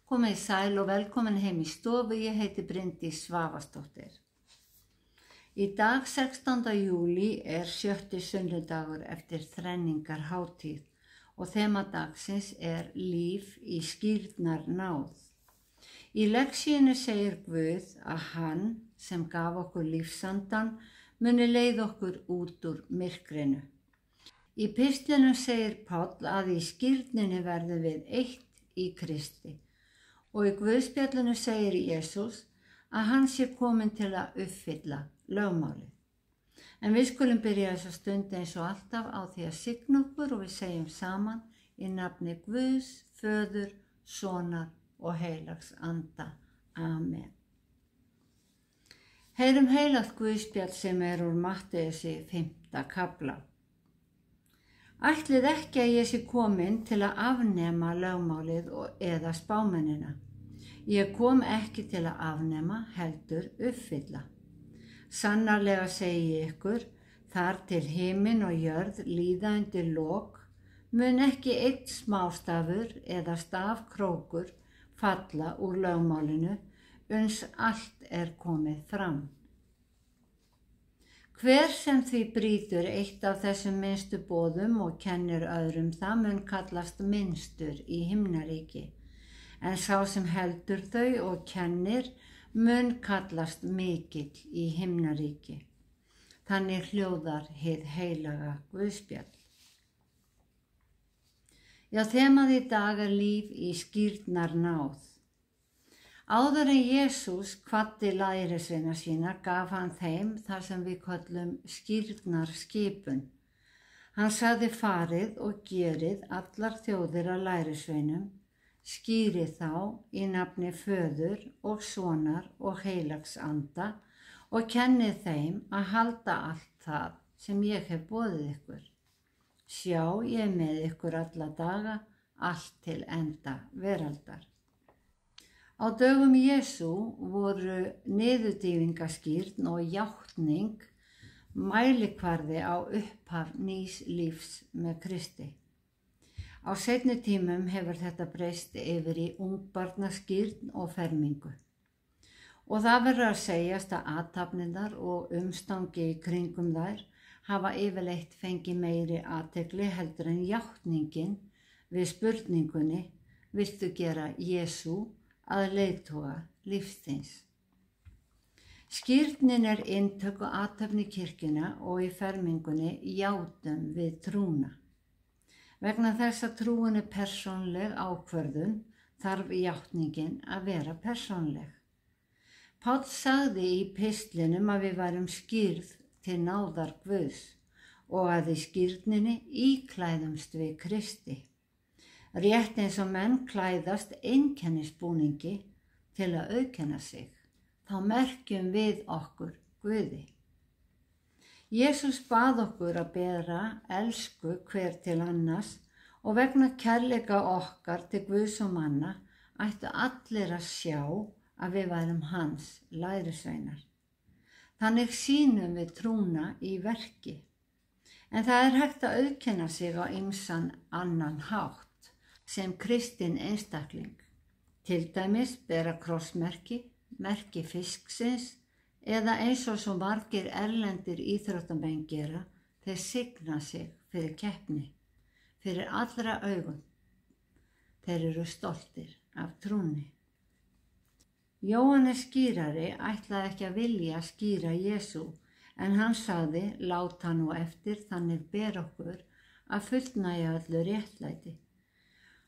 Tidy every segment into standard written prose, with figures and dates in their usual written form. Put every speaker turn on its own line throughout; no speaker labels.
Komið sæl og velkomin heim í stofu, ég heiti Bryndís Svavarsdóttir. Í dag 16. júlí er 7. sunnudagur eftir þrenningarhátíð og þema dagsins er líf í skírnar náð. Í lexíunni segir Guð að hann sem gaf okkur lífsandan muni leiða okkur út úr myrkrinu. Í pistlinum segir Páll að í skírninni verðum við eitt í Kristi og í Guðspjallinu segir Jesús að hann sé kominn til að uppfylla lögmálið. En við skulum byrja þessa stund eins og alltaf á því að signa okkur og við segjum saman í nafni Guðs, Föður, Sonar og Heilags Anda. Amen. Heyrum heilagt Guðspjall sem er úr Matteussi 5. kafla. Ætlið ekki að ég sé kominn til að afnema lögmálið eða spámennina. Ég kom ekki til að afnema, heldur uppfylla. Sannarlega segi ég ykkur, þar til himinn og jörð líða undir lok, mun ekki einn smástafur eða stafkrókur falla úr lögmálinu, uns allt er komið fram. Hver sem því brýtur eitt af þessum minnstu boðum og kennir öðrum það mun kallast minnstur í himnaríki, en sá sem heldur þau og kennir mun kallast mikill í himnaríki. Þannig hljóðar hið heilaga Guðspjall. Já, þemað í dag er líf í skírnar náð. Áður en Jesús kvaddi lærisveina sína gaf hann þeim það sem við köllum skírnarskipun. Hann sagði farið og gerið allar þjóðir að lærisveinum, skýrið þá í nafni Föður og Sonar og Heilags Anda og kennið þeim að halda allt það sem ég hef boðið ykkur. Sjá, ég er með ykkur alla daga, allt til enda veraldar. Á dögum Jesú voru niðurdýfingaskírn og játning mælikvarði á upphaf nýs lífs með Kristi. Á seinni tímum hefur þetta breyst yfir í ungbarnaskírn og fermingu. Og það verður að segjast að athafnirnar og umstangi í kringum þær hafa yfirleitt fengið meiri athygli heldur en játningin við spurningunni, viltu gera Jesú að leiðtoga lífsins. Skírnin er inntök og athöfn í kirkjuna og í fermingunni játum við trúna. Vegna þess að trúin er persónleg ákvörðun þarf játningin að vera persónleg. Páll sagði í pistlinum að við værum skírð til náðar Guðs og að í skírninni íklæðumst við Kristi. Rétt eins og menn klæðast einkennisbúningi til að auðkenna sig, þá merkjum við okkur Guði. Jesús bað okkur að bera elsku hver til annars og vegna kærleika okkar til Guðs og manna ættu allir að sjá að við værum hans lærisveinar. Þannig sýnum við trúna í verki, en það er hægt að auðkenna sig á ýmsan annan hátt sem kristinn einstakling, til dæmis bera krossmerki, merki fisksins eða eins og svo margir erlendir íþróttamenn gera, þeir signa sig fyrir keppni, fyrir allra augum. Þeir eru stoltir af trúni. Jóhannes skírari ætlaði ekki að vilja skýra Jesú, en hann sagði, láta nú eftir, þannig ber okkur að fullnægja öllu réttlæti.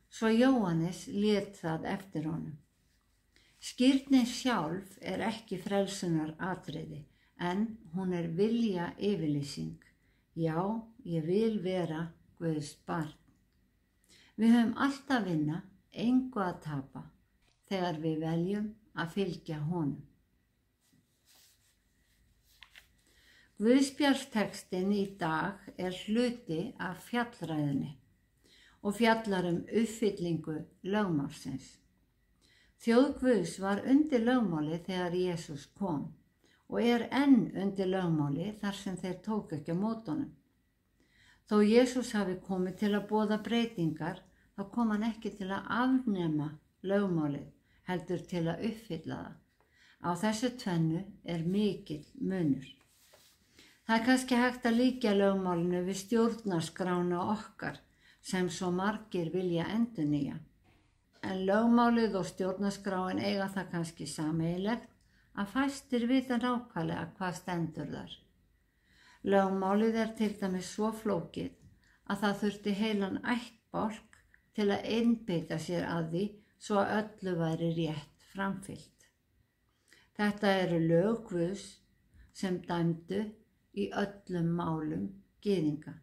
Svo Jóhannes lét það eftir honum. Skírnin sjálf er ekki frelsunar atriði, en hún er vilja yfirlýsing. Já, ég vil vera Guðs barn. Við höfum allt að vinna, engu að tapa, þegar við veljum að fylgja honum. Guðspjallstextinn í dag er hluti af fjallræðunni og fjallar uppfyllingu lögmálsins. Þjóð Guðs var undir lögmáli þegar Jesús kom og er enn undir lögmáli þar sem þeir tók ekki á móti honum. Þó Jesús hafi komið til að boða breytingar, þá kom hann ekki til að afnema lögmálið, heldur til að uppfylla það. Á þessu tvennu er mikill munur. Það er kannski hægt að líkja lögmálinu við stjórnarskrána okkar sem svo margir vilja endurnýja. En lögmálið og stjórnarskráin eiga það kannski sameiginlegt að fæstir vita nákvæmlega hvað stendur þar. Lögmálið er til dæmis svo flókið að það þurfti heilan ættbálk til að einbeita sér að því svo að öllu væri rétt framfylgt. Þetta eru lög Guðs sem dæmdu í öllum málum gyðinga.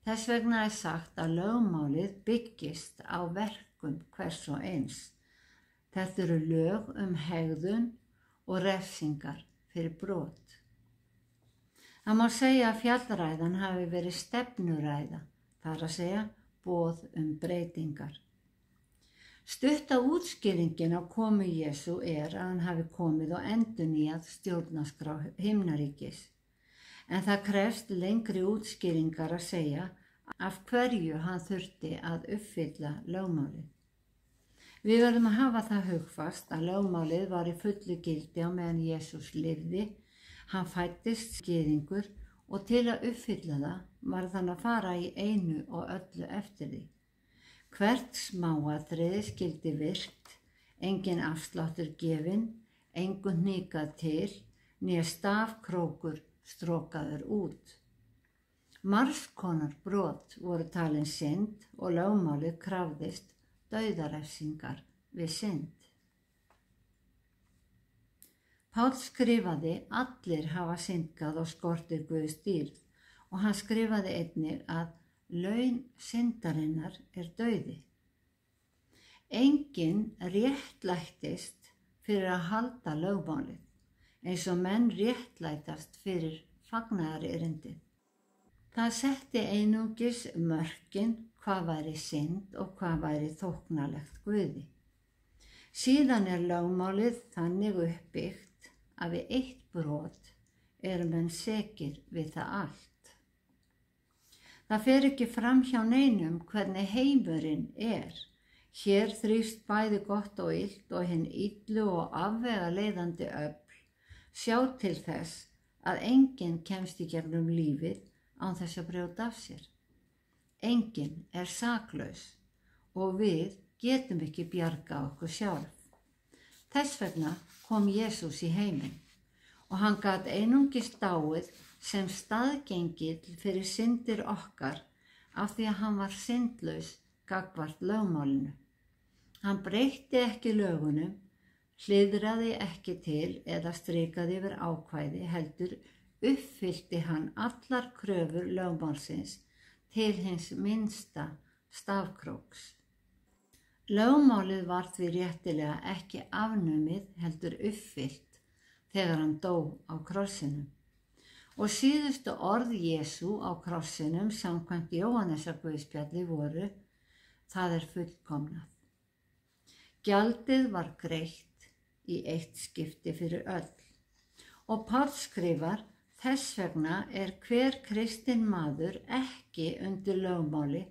Þess vegna er sagt að lögmálið byggist á verkum hvers og eins. Þetta eru lög hegðun og refsingar fyrir brot. Það má segja að fjallræðan hafi verið stefnuræða, þar að segja boð breytingar. Stutta útskýringin á komu Jesú er að hann hafi komið og endurnýjað stjórnarskrá himnaríkis. En það krefst lengri útskýringar að segja af hverju hann þurfti að uppfylla lögmálið. Við verðum að hafa það hugfast að lögmálið var í fullu gildi á meðan Jesús lifði. Hann fæddist gyðingur og til að uppfylla það var hann að fara í einu og öllu eftir því. Hvert smáatriði skyldi virkt, engin afsláttur gefinn, engun hnikað til, né stafkrókur strokaður út. Margs konar brot voru talin synd og lögmálið krafðist dauðarefsingar við synd. Páll skrifaði allir hafa syndgað og skortir Guðs dýrð og hann skrifaði einnig að laun syndarinnar er dauði. Enginn réttlættist fyrir að halda lögmálið, eins og menn réttlætast fyrir fagnaðarerindið. Það setti einungis mörkin hvað væri synd og hvað væri þóknanlegt Guði. Síðan er lögmálið þannig uppbyggt að við eitt brot eru menn sekir við það allt. Það fer ekki fram hjá neinum hvernig heimurinn er. Hér þrífst bæði gott og illt og hinn illu og afvegaleiðandi öfl sjá til þess að enginn kemst í gegnum lífið án þess að brjóta af sér. Enginn er saklaus og við getum ekki bjarga okkur sjálf. Þess vegna kom Jesús í heiminn og hann gat einungis dáið sem staðgengill fyrir syndir okkar af því að hann var syndlaus gagnvart lögmálinu. Hann breytti ekki lögunum, hliðraði ekki til eða strikaði yfir ákvæði, heldur uppfyllti hann allar kröfur lögmálsins til hins minnsta stafkróks. Lögmálið var því réttilega ekki afnumið heldur uppfyllt þegar hann dó á krossinum. Og síðustu orð Jesú á krossinum samkvæmt Jóhannesarguðspjalli voru: það er fullkomnað. Gjaldið var greitt í eitt skipti fyrir öll. Og Páll skrifar: þess vegna er hver kristinn maður ekki undir lögmáli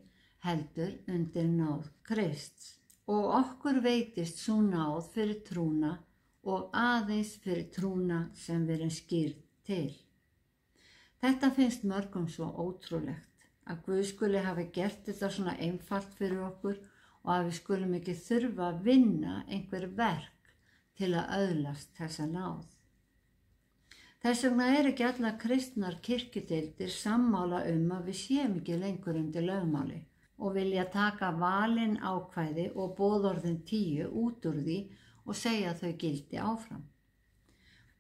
heldur undir náð Krists. Og okkur veitist sú náð fyrir trúna og aðeins fyrir trúna sem við erum skírð til. Þetta finnst mörgum svo ótrúlegt að Guð skuli hafi gert þetta svona einfalt fyrir okkur og að við skulum ekki þurfa að vinna einhver verk til að öðlast þessa náð. Þess vegna er ekki allar kristnar kirkjudeildir sammála að við séum ekki lengur undir lögmáli og vilja taka valin ákvæði og boðorðin 10 út úr því og segja að þau gildi áfram.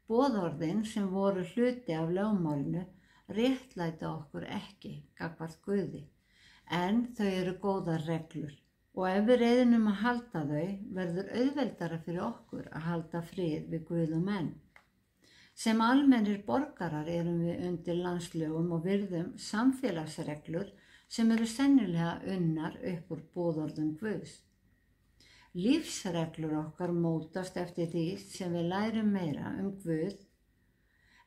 Boðorðin sem voru hluti af lögmálinu réttlæta okkur ekki gagnvart Guði, en þau eru góðar reglur og ef við reyðum að halda þau verður auðveldara fyrir okkur að halda frið við Guð og menn. Sem almennir borgarar erum við undir landslögum og virðum samfélagsreglur sem eru sennilega unnar upp úr boðorðum Guðs. Lífsreglur okkar mótast eftir því sem við lærum meira Guð,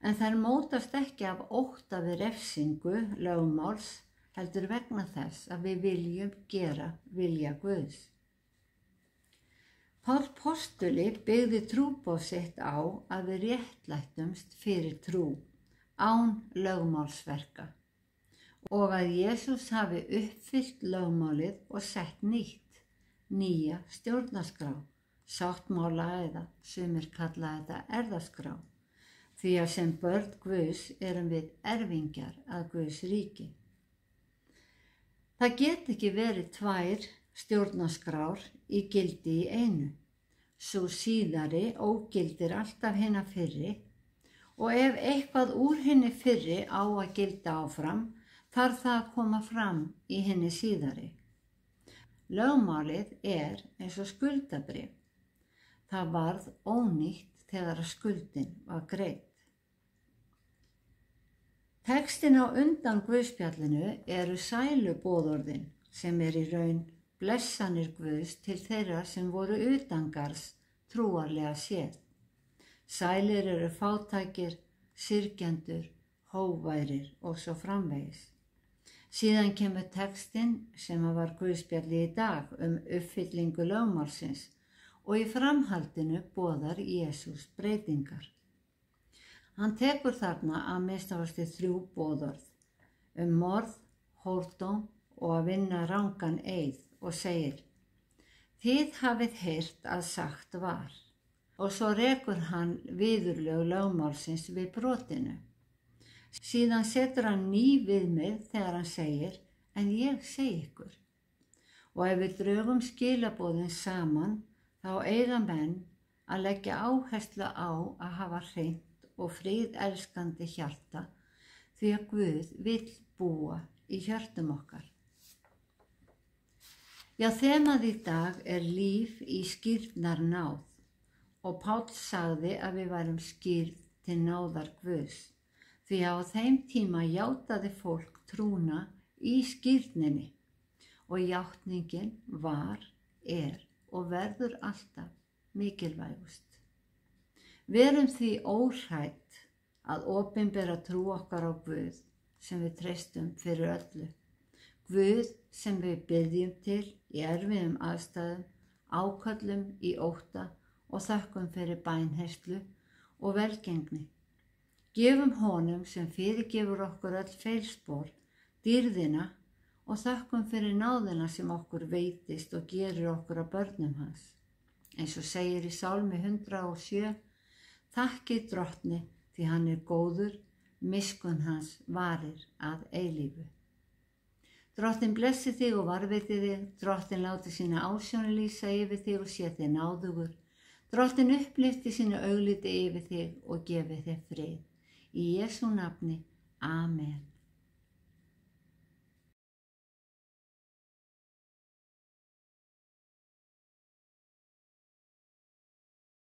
en þær mótast ekki af ótta við refsingu lögmáls, heldur vegna þess að við viljum gera vilja Guðs. Páll postuli byggði trúboð sitt á að við réttlættumst fyrir trú, án lögmálsverka, og að Jesús hafi uppfyllt lögmálið og sett nýja stjórnarskrá, sáttmála eða sumir kalla þetta erfðaskrá, því að sem börn Guðs erum við erfingjar að Guðs ríki. Það get ekki verið 2 stjórnarskrár í gildi í einu. Sú síðari ógildir alltaf hina fyrri, og ef eitthvað úr hinni fyrri á að gilda áfram, þarf það að koma fram í hinni síðari. Lögmálið er eins og skuldabréf. Það varð ónýtt þegar skuldin var greidd. Textin á undan Guðspjallinu eru sæluboðorðin sem í raun blessanir Guðs til þeirra sem voru utangarðs trúarlega séð. Sælir eru fátækir, syrgjendur, hóværir og svo framvegis. Síðan kemur textin sem var Guðspjalli í dag uppfyllingu lögmálsins og í framhaldinu boðar Jesús breytingar. Hann tekur þarna að minnst 3 boðorð morð, hórdóm og að vinna rangan eið og segir: Þið hafið heyrt að sagt var. Og svo rekur hann viðurlög lögmálsins við brotinu. Síðan setur hann ný viðmið þegar hann segir: En ég segi ykkur. Og ef við drögum skilaboðin saman, þá eiga menn að leggja áherslu á að hafa hreint og friðelskandi hjarta, því að Guð vill búa í hjörtum okkar. Já, þemað í dag er líf í skírnar náð, og Páll sagði að við værum skírð til náðar Guðs, því að á þeim tíma játaði fólk trúna í skírninni, og játningin var, og verður alltaf mikilvægust. Verum því óhrædd að opinbera trú okkar á Guð sem við treystum fyrir öllu. Guð sem við biðjum til í erfiðum aðstæðum, áköllum í ótta og þökkum fyrir bænheyrslu og velgengni. Gefum honum sem fyrirgefur okkur öll feilspor, dýrðina og þökkum fyrir náðina sem okkur veitist og gerir okkur að börnum hans. Eins og segir í Sálmi 107, þakkið Drottni því hann er góður, miskunn hans varir að eilífu. Drottinn blessi þig og varveiti þig, Drottinn láti sína ásjónu lýsa yfir þig og sé þig náðugur. Drottinn upplyfti sínu augliti yfir þig og gefi þig frið. Í Jesú nafni, Amen.